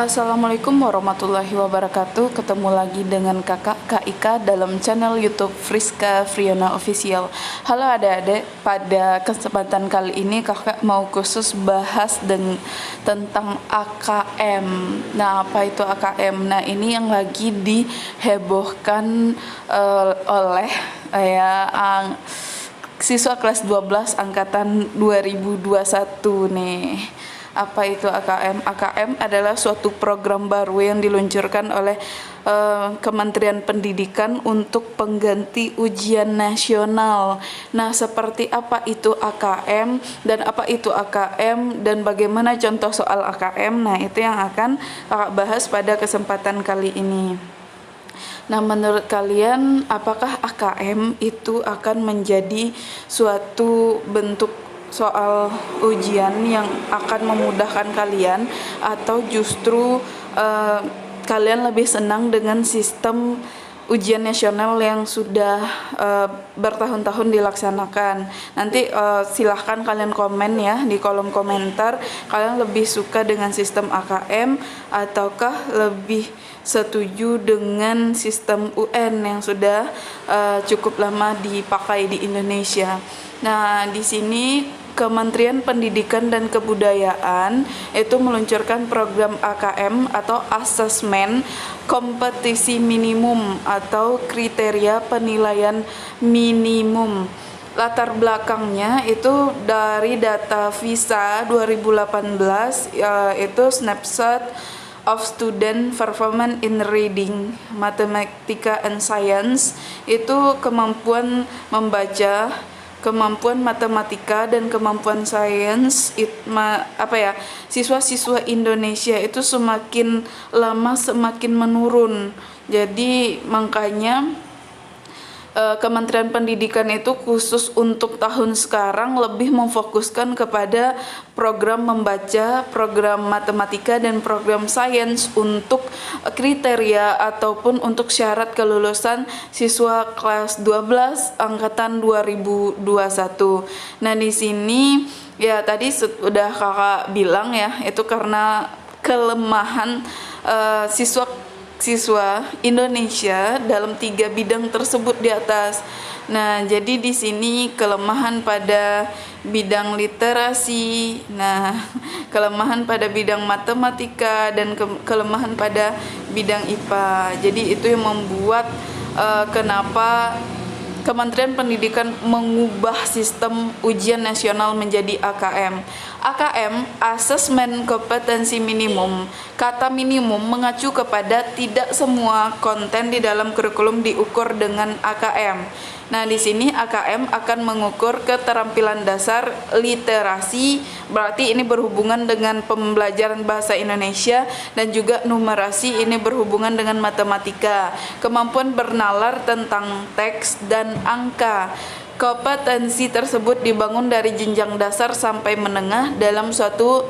Assalamualaikum warahmatullahi wabarakatuh. Ketemu lagi dengan kakak Kak Ika dalam channel YouTube Friska Friona Official. Halo adik-adik, pada kesempatan kali ini kakak mau khusus bahas tentang AKM. Nah, apa itu AKM? Nah, ini yang lagi dihebohkan oleh siswa kelas 12 angkatan 2021 nih. Apa itu AKM? AKM adalah suatu program baru yang diluncurkan oleh Kementerian Pendidikan untuk pengganti ujian nasional. Nah, seperti apa itu AKM dan apa itu AKM dan bagaimana contoh soal AKM? Nah, itu yang akan kakak bahas pada kesempatan kali ini. Nah, menurut kalian apakah AKM itu akan menjadi suatu bentuk soal ujian yang akan memudahkan kalian, atau justru kalian lebih senang dengan sistem ujian nasional yang sudah bertahun-tahun dilaksanakan? Nanti silahkan kalian komen ya di kolom komentar, kalian lebih suka dengan sistem AKM ataukah lebih setuju dengan sistem UN yang sudah cukup lama dipakai di Indonesia. Nah, di sini Kementerian Pendidikan dan Kebudayaan itu meluncurkan program AKM atau Asesmen Kompetisi Minimum atau Kriteria Penilaian Minimum. Latar belakangnya itu dari data VISA 2018, itu Snapshot of Student Performance in Reading, Mathematica and Science. Itu kemampuan membaca, kemampuan matematika dan kemampuan sains. Siswa-siswa Indonesia itu semakin lama semakin menurun. Jadi makanya Kementerian Pendidikan itu khusus untuk tahun sekarang lebih memfokuskan kepada program membaca, program matematika, dan program sains untuk kriteria ataupun untuk syarat kelulusan siswa kelas 12 angkatan 2021. Nah, di sini ya tadi sudah kakak bilang ya, itu karena kelemahan siswa Indonesia dalam 3 bidang tersebut di atas. Nah, jadi di sini kelemahan pada bidang literasi, kelemahan pada bidang matematika, dan kelemahan pada bidang IPA. Jadi itu yang membuat kenapa Kementerian Pendidikan mengubah sistem ujian nasional menjadi AKM. AKM, Asesmen Kompetensi Minimum. Kata minimum mengacu kepada tidak semua konten di dalam kurikulum diukur dengan AKM. Nah, di sini AKM akan mengukur keterampilan dasar literasi, berarti ini berhubungan dengan pembelajaran bahasa Indonesia, dan juga numerasi, ini berhubungan dengan matematika. Kemampuan bernalar tentang teks dan angka. Kompetensi tersebut dibangun dari jenjang dasar sampai menengah dalam suatu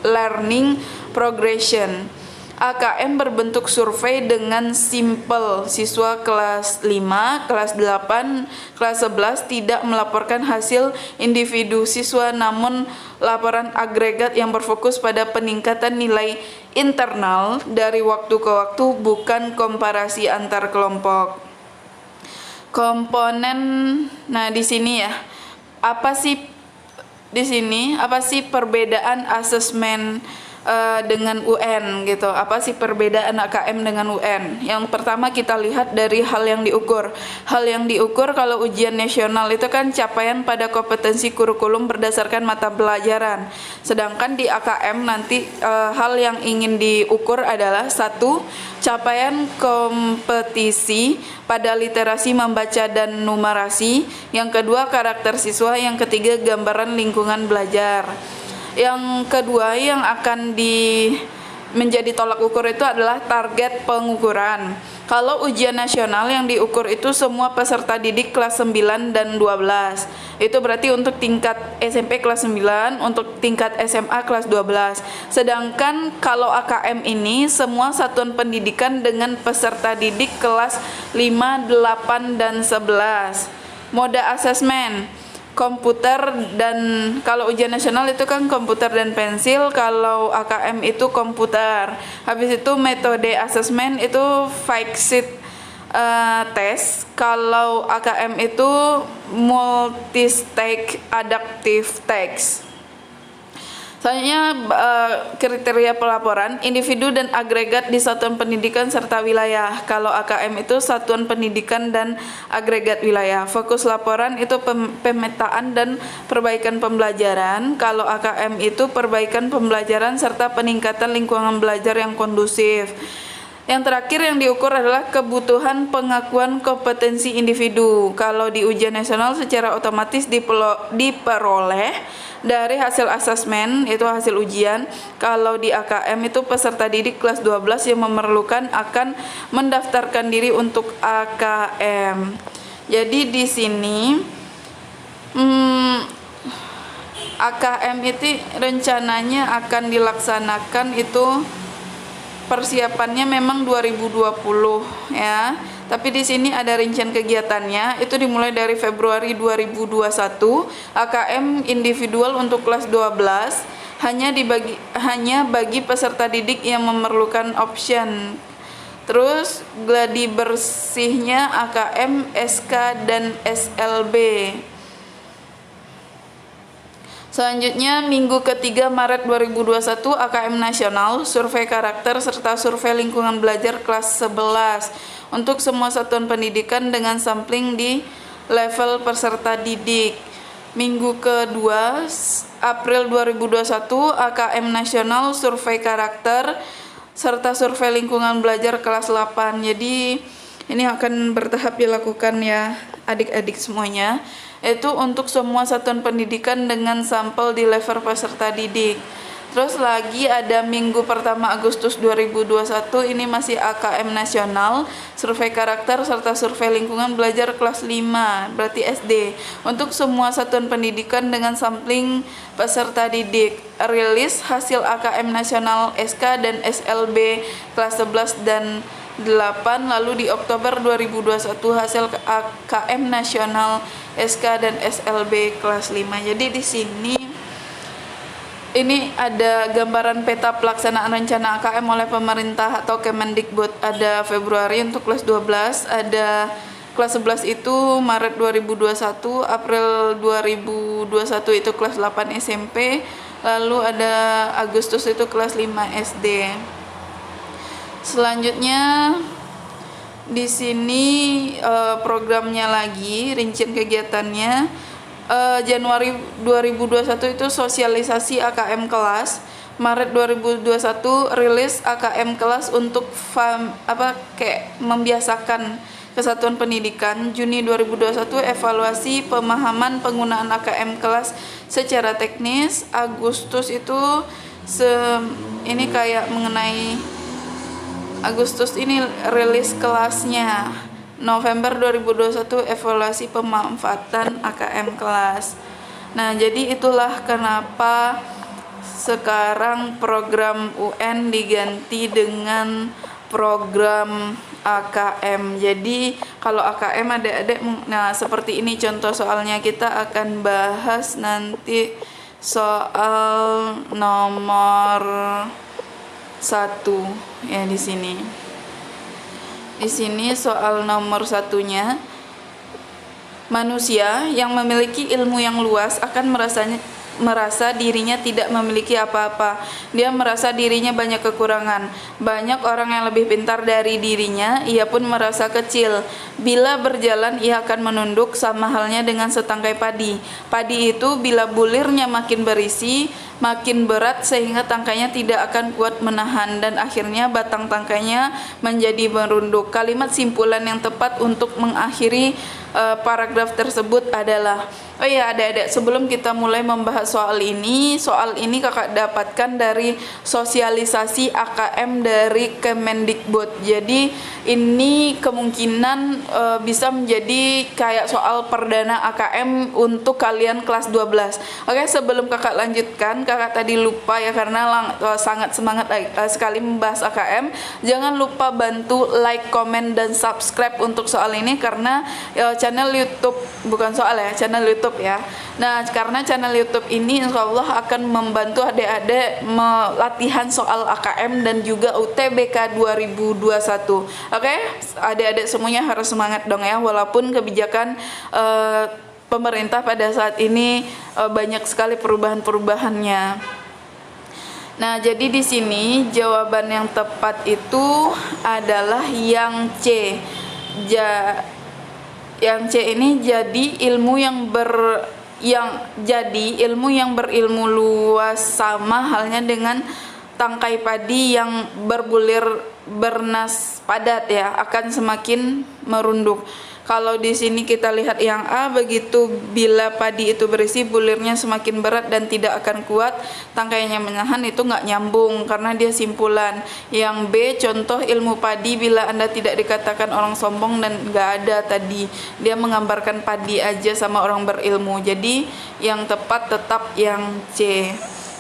learning progression. AKM berbentuk survei dengan simpel. Siswa kelas 5, kelas 8, kelas 11 tidak melaporkan hasil individu siswa, namun laporan agregat yang berfokus pada peningkatan nilai internal dari waktu ke waktu, bukan komparasi antar kelompok. Komponen, nah di sini ya, apa sih perbedaan asesmen dengan UN gitu? Apa sih perbedaan AKM dengan UN? Yang pertama kita lihat dari hal yang diukur. Hal yang diukur kalau ujian nasional itu kan capaian pada kompetensi kurikulum berdasarkan mata pelajaran. Sedangkan di AKM nanti hal yang ingin diukur adalah: 1. Capaian kompetisi pada literasi membaca dan numerasi. Yang kedua, karakter siswa. Yang ketiga, gambaran lingkungan belajar. Yang kedua yang akan menjadi tolak ukur itu adalah target pengukuran. Kalau ujian nasional yang diukur itu semua peserta didik kelas 9 dan 12. Itu berarti untuk tingkat SMP kelas 9, untuk tingkat SMA kelas 12. Sedangkan kalau AKM ini semua satuan pendidikan dengan peserta didik kelas 5, 8, dan 11. Mode asesmen. komputer, dan kalau ujian nasional itu kan komputer dan pensil, kalau AKM itu komputer. Habis itu metode asesmen itu Fixed test, kalau AKM itu multi-stage adaptive test. Selanjutnya kriteria pelaporan, individu dan agregat di satuan pendidikan serta wilayah. Kalau AKM itu satuan pendidikan dan agregat wilayah. Fokus laporan itu pemetaan dan perbaikan pembelajaran. Kalau AKM itu perbaikan pembelajaran serta peningkatan lingkungan belajar yang kondusif. Yang terakhir yang diukur adalah kebutuhan pengakuan kompetensi individu. Kalau di ujian nasional secara otomatis diperoleh dari hasil asesmen, itu hasil ujian. Kalau di AKM itu peserta didik kelas 12 yang memerlukan akan mendaftarkan diri untuk AKM. Jadi di sini AKM itu rencananya akan dilaksanakan itu persiapannya memang 2020 ya. Tapi di sini ada rincian kegiatannya, itu dimulai dari Februari 2021. AKM individual untuk kelas 12 hanya bagi peserta didik yang memerlukan option. Terus gladi bersihnya AKM, SK dan SLB. Selanjutnya minggu ketiga Maret 2021 AKM nasional, survei karakter serta survei lingkungan belajar kelas 11 untuk semua satuan pendidikan dengan sampling di level peserta didik. Minggu kedua April 2021 AKM nasional, survei karakter serta survei lingkungan belajar kelas 8. Jadi ini akan bertahap dilakukan ya adik-adik semuanya. Itu untuk semua satuan pendidikan dengan sampel di level peserta didik. Terus lagi ada minggu pertama Agustus 2021, ini masih AKM nasional, survei karakter serta survei lingkungan belajar kelas 5, berarti SD. Untuk semua satuan pendidikan dengan sampling peserta didik. Rilis hasil AKM nasional SK dan SLB kelas 11 dan 8, lalu di Oktober 2021 hasil AKM nasional SK dan SLB kelas 5. Jadi di sini ini ada gambaran peta pelaksanaan rencana AKM oleh pemerintah atau Kemendikbud. Ada Februari untuk kelas 12, ada kelas 11 itu Maret 2021, April 2021 itu kelas 8 SMP, lalu ada Agustus itu kelas 5 SD. Selanjutnya di sini programnya lagi, rincian kegiatannya. Januari 2021 itu sosialisasi AKM kelas. Maret 2021 rilis AKM kelas untuk membiasakan kesatuan pendidikan. Juni 2021 evaluasi pemahaman penggunaan AKM kelas secara teknis. Agustus itu ini kayak mengenai Agustus ini rilis kelasnya. November 2021 evaluasi pemanfaatan AKM kelas. Nah, jadi itulah kenapa sekarang program UN diganti dengan program AKM. Jadi kalau AKM adik-adik, nah seperti ini contoh soalnya. Kita akan bahas nanti soal nomor 1 ya di sini. Di sini soal nomor 1-nya, manusia yang memiliki ilmu yang luas akan merasa dirinya tidak memiliki apa-apa. Dia merasa dirinya banyak kekurangan. Banyak orang yang lebih pintar dari dirinya, ia pun merasa kecil. Bila berjalan ia akan menunduk, sama halnya dengan setangkai padi. Padi itu bila bulirnya makin berisi, makin berat sehingga tangkainya tidak akan kuat menahan, dan akhirnya batang tangkainya menjadi merunduk. Kalimat simpulan yang tepat untuk mengakhiri paragraf tersebut adalah, oh ya adik-adik, sebelum kita mulai membahas soal ini kakak dapatkan dari sosialisasi AKM dari Kemendikbud. Jadi ini kemungkinan bisa menjadi kayak soal perdana AKM untuk kalian kelas 12. Oke, sebelum kakak lanjutkan, kakak tadi lupa ya karena sangat semangat sekali membahas AKM. Jangan lupa bantu like, komen, dan subscribe untuk soal ini karena channel YouTube, bukan soal ya, channel YouTube ya. Nah, karena channel YouTube ini insya Allah akan membantu adik-adik latihan soal AKM dan juga UTBK 2021. Oke, adik-adik semuanya harus semangat dong ya, walaupun kebijakan pemerintah pada saat ini banyak sekali perubahan-perubahannya. Nah, jadi di sini jawaban yang tepat itu adalah yang C. Yang C ini jadi ilmu yang berilmu luas, sama halnya dengan tangkai padi yang berbulir bernas padat ya, akan semakin merunduk. Kalau di sini kita lihat yang A, begitu bila padi itu berisi, bulirnya semakin berat dan tidak akan kuat, tangkainya menahan, itu nggak nyambung karena dia simpulan. Yang B, contoh ilmu padi bila Anda tidak dikatakan orang sombong dan nggak ada tadi, dia menggambarkan padi aja sama orang berilmu. Jadi yang tepat tetap yang C.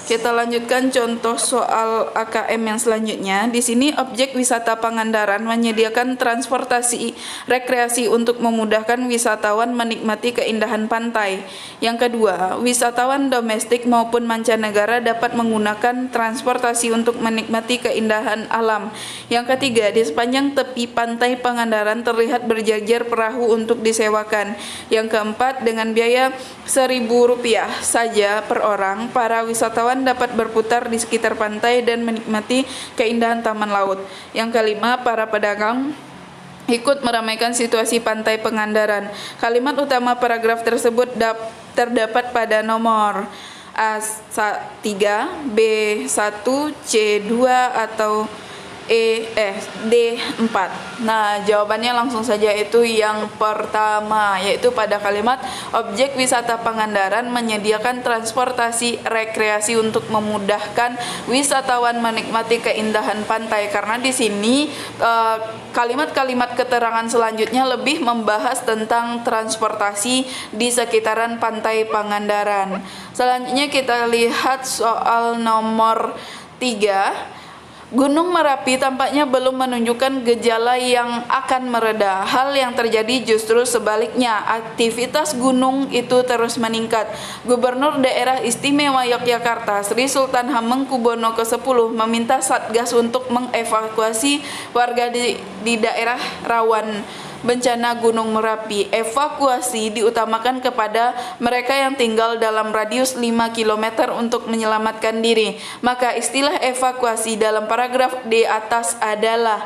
Kita lanjutkan contoh soal AKM yang selanjutnya. Di sini objek wisata Pangandaran menyediakan transportasi rekreasi untuk memudahkan wisatawan menikmati keindahan pantai. Yang kedua, wisatawan domestik maupun mancanegara dapat menggunakan transportasi untuk menikmati keindahan alam. Yang ketiga, di sepanjang tepi pantai Pangandaran terlihat berjajar perahu untuk disewakan. Yang keempat, dengan biaya Rp1.000 saja per orang, para wisatawan dapat berputar di sekitar pantai dan menikmati keindahan taman laut. Yang kelima, para pedagang ikut meramaikan situasi pantai Pangandaran. Kalimat utama paragraf tersebut terdapat pada nomor A3, B1, C2 atau D4. Nah, jawabannya langsung saja itu yang pertama, yaitu pada kalimat objek wisata Pangandaran menyediakan transportasi rekreasi untuk memudahkan wisatawan menikmati keindahan pantai. Karena di sini kalimat-kalimat keterangan selanjutnya lebih membahas tentang transportasi di sekitaran pantai Pangandaran. Selanjutnya kita lihat soal nomor 3. Gunung Merapi tampaknya belum menunjukkan gejala yang akan mereda. Hal yang terjadi justru sebaliknya, aktivitas gunung itu terus meningkat. Gubernur Daerah Istimewa Yogyakarta Sri Sultan Hamengkubuwono ke-10 meminta Satgas untuk mengevakuasi warga di daerah rawan bencana Gunung Merapi. Evakuasi diutamakan kepada mereka yang tinggal dalam radius 5 km untuk menyelamatkan diri. Maka istilah evakuasi dalam paragraf di atas adalah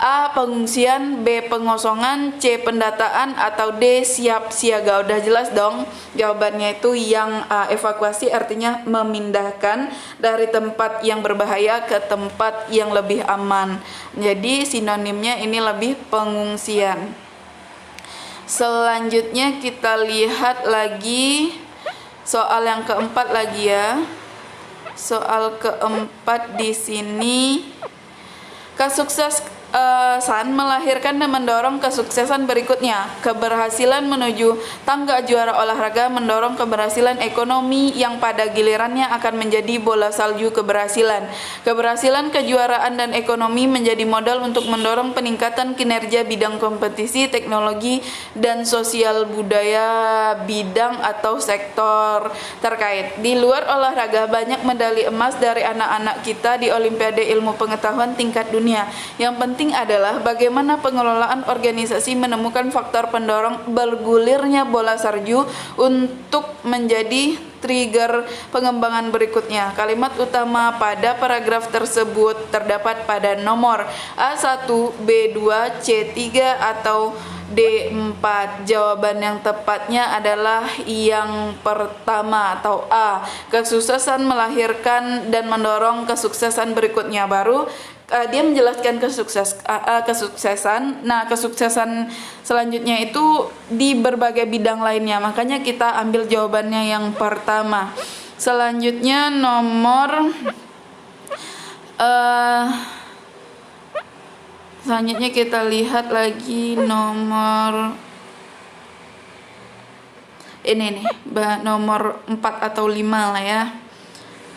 A. Pengungsian, B. Pengosongan, C. Pendataan, atau D. Siap siaga. Udah jelas dong jawabannya itu yang A. Evakuasi artinya memindahkan dari tempat yang berbahaya ke tempat yang lebih aman. Jadi sinonimnya ini lebih pengungsian. Selanjutnya kita lihat lagi soal yang keempat lagi ya. Soal keempat di sini, kesuksesan melahirkan dan mendorong kesuksesan berikutnya. Keberhasilan menuju tangga juara olahraga mendorong keberhasilan ekonomi yang pada gilirannya akan menjadi bola salju keberhasilan. Keberhasilan kejuaraan dan ekonomi menjadi modal untuk mendorong peningkatan kinerja bidang kompetisi, teknologi, dan sosial budaya bidang atau sektor terkait. Di luar olahraga, banyak medali emas dari anak-anak kita di Olimpiade Ilmu Pengetahuan tingkat dunia. Yang penting adalah bagaimana pengelolaan organisasi menemukan faktor pendorong bergulirnya bola salju untuk menjadi trigger pengembangan berikutnya. Kalimat utama pada paragraf tersebut terdapat pada nomor A1, B2, C3 atau D4. Jawaban yang tepatnya adalah yang pertama atau A. Kesuksesan melahirkan dan mendorong kesuksesan berikutnya. Baru dia menjelaskan kesuksesan. Nah, kesuksesan selanjutnya itu di berbagai bidang lainnya. Makanya kita ambil jawabannya yang pertama. Selanjutnya nomor Selanjutnya kita lihat lagi nomor ini nih, nomor 4 atau 5 lah ya.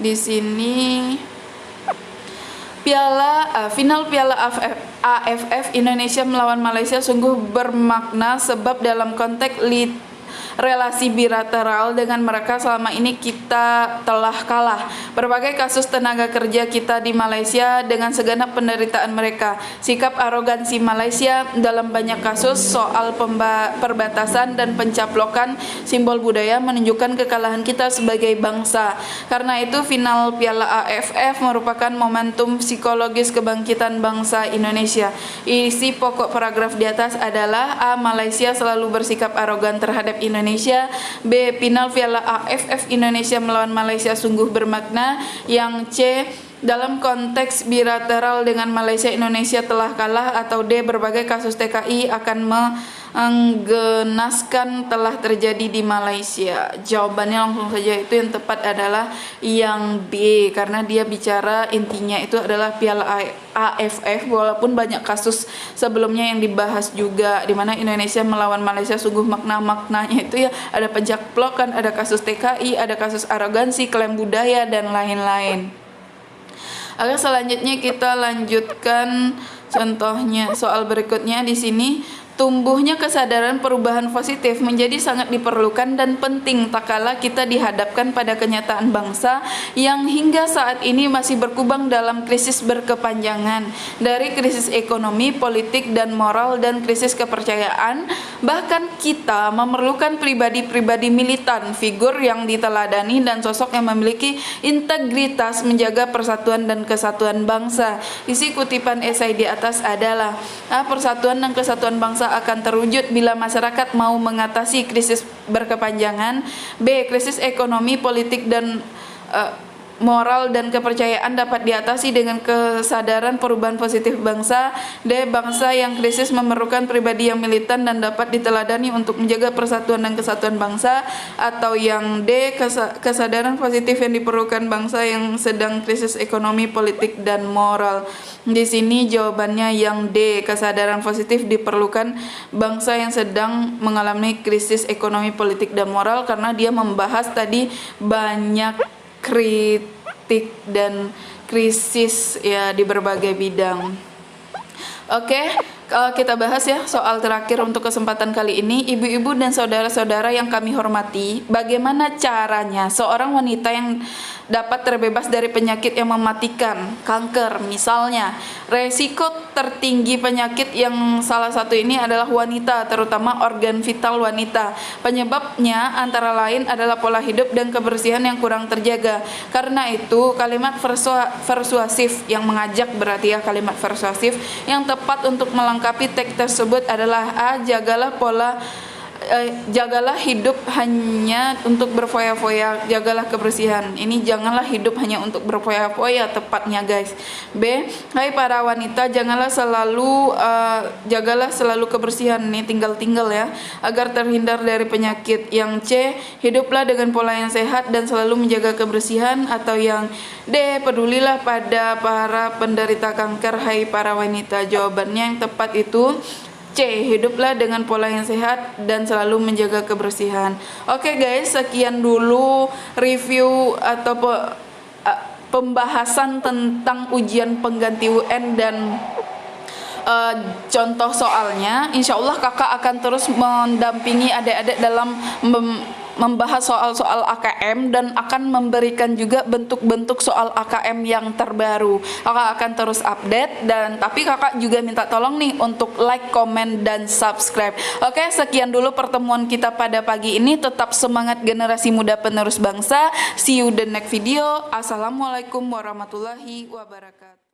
Di sini final Piala AFF Indonesia melawan Malaysia sungguh bermakna sebab dalam konteks relasi bilateral dengan mereka selama ini kita telah kalah. Berbagai kasus tenaga kerja kita di Malaysia dengan segenap penderitaan mereka. Sikap arogansi Malaysia dalam banyak kasus soal perbatasan dan pencaplokan simbol budaya menunjukkan kekalahan kita sebagai bangsa. Karena itu final Piala AFF merupakan momentum psikologis kebangkitan bangsa Indonesia. Isi pokok paragraf di atas adalah A. Malaysia selalu bersikap arogan terhadap Indonesia. B. Final Piala AFF Indonesia melawan Malaysia sungguh bermakna. Yang C. Dalam konteks bilateral dengan Malaysia Indonesia telah kalah. Atau D. Berbagai kasus TKI akan menggenaskan telah terjadi di Malaysia. Jawabannya langsung saja itu yang tepat adalah yang B, karena dia bicara intinya itu adalah Piala AFF, walaupun banyak kasus sebelumnya yang dibahas juga, di mana Indonesia melawan Malaysia sungguh maknanya itu ya ada pencaplokan, ada kasus TKI, ada kasus arogansi, klaim budaya dan lain-lain. Oke, selanjutnya kita lanjutkan contohnya soal berikutnya di sini. Tumbuhnya kesadaran perubahan positif menjadi sangat diperlukan dan penting tak kala kita dihadapkan pada kenyataan bangsa yang hingga saat ini masih berkubang dalam krisis berkepanjangan, dari krisis ekonomi, politik, dan moral, dan krisis kepercayaan. Bahkan kita memerlukan pribadi-pribadi militan, figur yang diteladani, dan sosok yang memiliki integritas menjaga persatuan dan kesatuan bangsa. Isi kutipan esai di atas adalah persatuan dan kesatuan bangsa akan terwujud bila masyarakat mau mengatasi krisis berkepanjangan. B. Krisis ekonomi, politik, dan moral dan kepercayaan dapat diatasi dengan kesadaran perubahan positif bangsa. D. Bangsa yang krisis memerlukan pribadi yang militan dan dapat diteladani untuk menjaga persatuan dan kesatuan bangsa. Atau yang D. Kesadaran positif yang diperlukan bangsa yang sedang krisis ekonomi, politik, dan moral. Di sini jawabannya yang D. Kesadaran positif diperlukan bangsa yang sedang mengalami krisis ekonomi, politik, dan moral, karena dia membahas tadi banyak kritik dan krisis ya di berbagai bidang. Oke, kalau kita bahas ya soal terakhir untuk kesempatan kali ini, ibu-ibu dan saudara-saudara yang kami hormati, bagaimana caranya seorang wanita yang dapat terbebas dari penyakit yang mematikan, kanker misalnya. Resiko tertinggi penyakit yang salah satu ini adalah wanita, terutama organ vital wanita. Penyebabnya antara lain adalah pola hidup dan kebersihan yang kurang terjaga. Karena itu kalimat persuasif yang mengajak, berarti ya kalimat persuasif yang tepat untuk melengkapi teks tersebut adalah A. Jagalah hidup hanya untuk berfoya-foya, jagalah kebersihan. Ini janganlah hidup hanya untuk berfoya-foya tepatnya guys. B. Hai para wanita, jagalah selalu kebersihan, nih tinggal ya, agar terhindar dari penyakit. Yang C. Hiduplah dengan pola yang sehat dan selalu menjaga kebersihan. Atau yang D. Pedulilah pada para penderita kanker, hai para wanita. Jawabannya yang tepat itu C. Hiduplah dengan pola yang sehat dan selalu menjaga kebersihan. Oke guys, sekian dulu review atau pembahasan tentang ujian pengganti UN dan contoh soalnya. Insya Allah kakak akan terus mendampingi adik-adik dalam membahas soal-soal AKM dan akan memberikan juga bentuk-bentuk soal AKM yang terbaru. Kakak akan terus update, dan tapi kakak juga minta tolong nih untuk like, komen, dan subscribe. Oke, sekian dulu pertemuan kita pada pagi ini. Tetap semangat generasi muda penerus bangsa. See you the next video. Assalamualaikum warahmatullahi wabarakatuh.